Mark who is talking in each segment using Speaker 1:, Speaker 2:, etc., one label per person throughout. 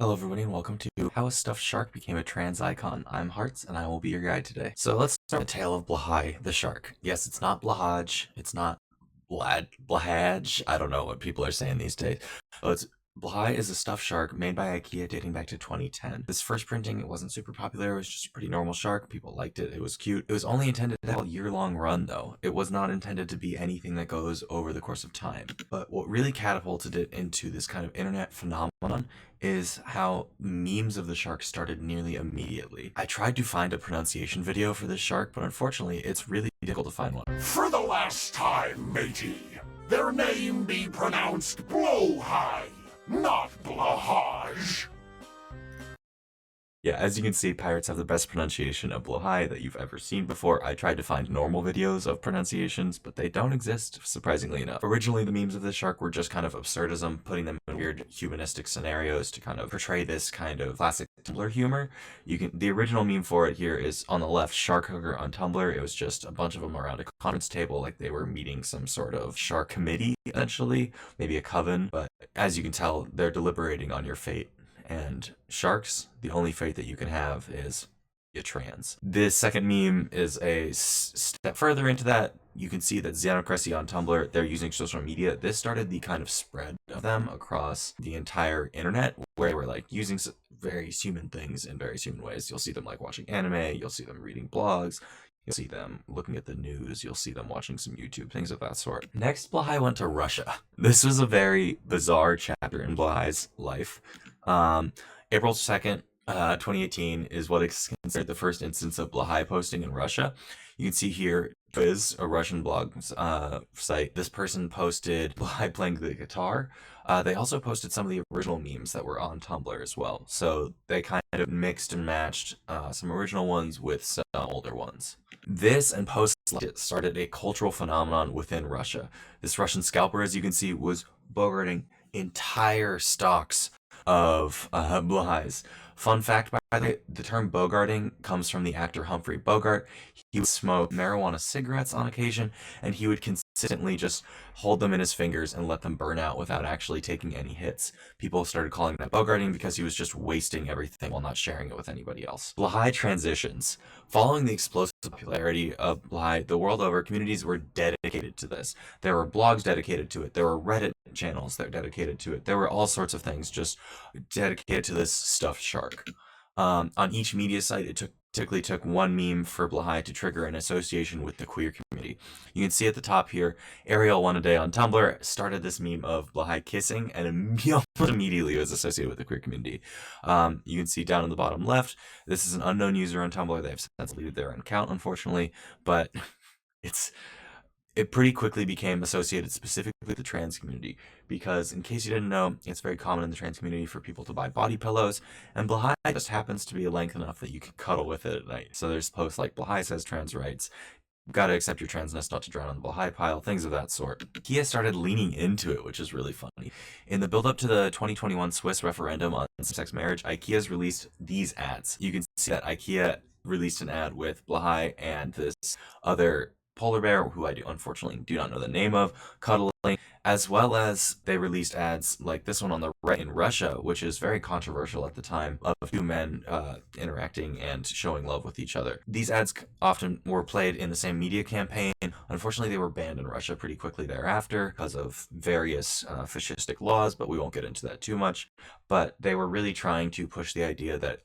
Speaker 1: Hello everybody and welcome to How a Stuffed Shark Became a Trans Icon. I'm Hearts and I will be your guide today. So let's start the tale of Blahaj the shark. Yes, it's not Blahaj, it's not Blahaj, I don't know what people are saying these days. But Blahaj is a stuffed shark made by IKEA dating back to 2010. This first printing, it wasn't super popular, it was just a pretty normal shark. People liked it, it was cute. It was only intended to have a year-long run though. It was not intended to be anything that goes over the course of time. But what really catapulted it into this kind of internet phenomenon is how memes of the shark started nearly immediately. I tried to find a pronunciation video for this shark, but unfortunately it's really difficult to find one.
Speaker 2: For the last time, matey, their name be pronounced Blowhigh, not Blahaj.
Speaker 1: Yeah, as you can see, pirates have the best pronunciation of Blowhigh that you've ever seen before. I tried to find normal videos of pronunciations, but they don't exist, surprisingly enough. Originally, the memes of the shark were just kind of absurdism, putting them in weird humanistic scenarios to kind of portray this kind of classic Tumblr humor. The original meme for it here is on the left, Shark Hooker on Tumblr. It was just a bunch of them around a conference table, like they were meeting some sort of shark committee, essentially, maybe a coven. But as you can tell, they're deliberating on your fate. And sharks, the only fate that you can have is a trans. This second meme is a step further into that. You can see that Xenocracy on Tumblr, they're using social media. This started the kind of spread of them across the entire internet, where they were like using various human things in various human ways. You'll see them like watching anime, you'll see them reading blogs, you'll see them looking at the news, you'll see them watching some YouTube, things of that sort. Next, Blahaj went to Russia. This was a very bizarre chapter in Blahaj's life. April 2nd, 2018 is what is considered the first instance of Blahaj posting in Russia. You can see here, Viz, a Russian blog site. This person posted Blahaj playing the guitar. They also posted some of the original memes that were on Tumblr as well. So they kind of mixed and matched some original ones with some older ones. This and posts like it started a cultural phenomenon within Russia. This Russian scalper, as you can see, was bogarting entire stocks of Blahaj's. Fun fact, by the way, the term bogarting comes from the actor Humphrey Bogart. He would smoke marijuana cigarettes on occasion, and he would consistently just hold them in his fingers and let them burn out without actually taking any hits. People started calling that bogarting because he was just wasting everything while not sharing it with anybody else. Blahaj transitions. Following the explosive popularity of Blahaj the world over, communities were dedicated to this. There were blogs dedicated to it. There were Reddit channels that were dedicated to it. There were all sorts of things just dedicated to this stuffed shark. On each media site, it typically took one meme for Blahaj to trigger an association with the queer community. You can see at the top here, Ariel One A Day on Tumblr started this meme of Blahaj kissing, and almost immediately was associated with the queer community. You can see down in the bottom left, this is an unknown user on Tumblr. They've since deleted their account, unfortunately, but it pretty quickly became associated specifically with the trans community, because in case you didn't know, it's very common in the trans community for people to buy body pillows, and Blahaj just happens to be a length enough that you can cuddle with it at night. So there's posts like Blahaj says trans rights, gotta accept your transness not to drown on the Blahaj pile, things of that sort. IKEA started leaning into it, which is really funny. In the build-up to the 2021 Swiss referendum on same-sex marriage, IKEA's released these ads. You can see that IKEA released an ad with Blahaj and this other polar bear, who I unfortunately do not know the name of, cuddling, as well as they released ads like this one on the right in Russia, which is very controversial at the time, of two men interacting and showing love with each other. These ads often were played in the same media campaign. Unfortunately, they were banned in Russia pretty quickly thereafter because of various fascistic laws, but we won't get into that too much. But they were really trying to push the idea that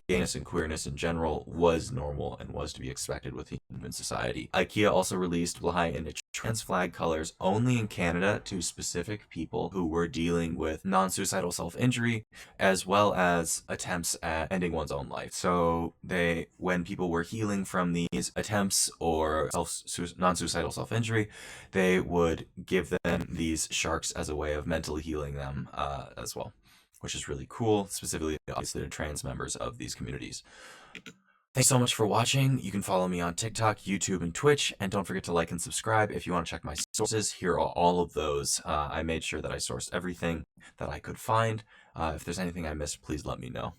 Speaker 1: gayness and queerness in general was normal and was to be expected within human society. IKEA also released Blahaj in its trans flag colors only in Canada to specific people who were dealing with non-suicidal self-injury, as well as attempts at ending one's own life. So when people were healing from these attempts or non-suicidal self-injury, they would give them these sharks as a way of mentally healing them as well, which is really cool, specifically obviously to trans members of these communities. Thanks so much for watching. You can follow me on TikTok, YouTube, and Twitch, and don't forget to like and subscribe if you want to check my sources. Here are all of those. I made sure that I sourced everything that I could find. If there's anything I missed, please let me know.